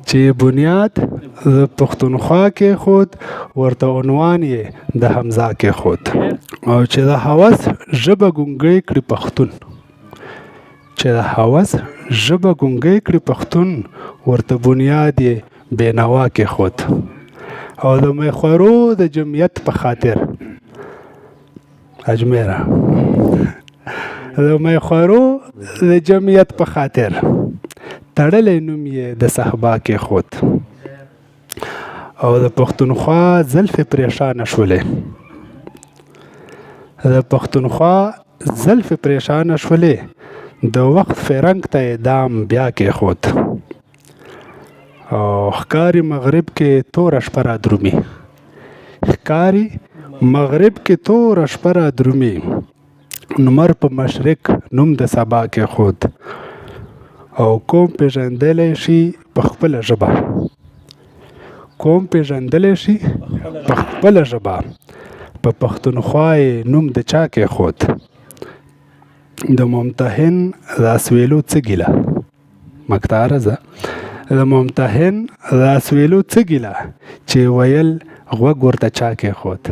چې بنیاد د پښتونخوا کېښود ورته عنوان یې د حمزه کېښود او چې د هوس ژبه ګونګۍ کړي پښتون ورته بنیاد یې بېنوا کېښود او د میخورو د جمعیت په خاطر تړلی نوم یې د صحبا کېښود او د پښتونخوا زلفې پریشانه شولې د وخت فرنګ ته یې دام بیا کېښود او ښکاري مغرب کې توره شپه را درومي نمر په مشرق نوم د سبا کېښود او قوم پېژندلی شي په خپله ژبه په پښتونخوا یې نوم د چا کېښود د ممتحن د اسویلو څه ګیله چې ویل غوږ ورته چا کېښود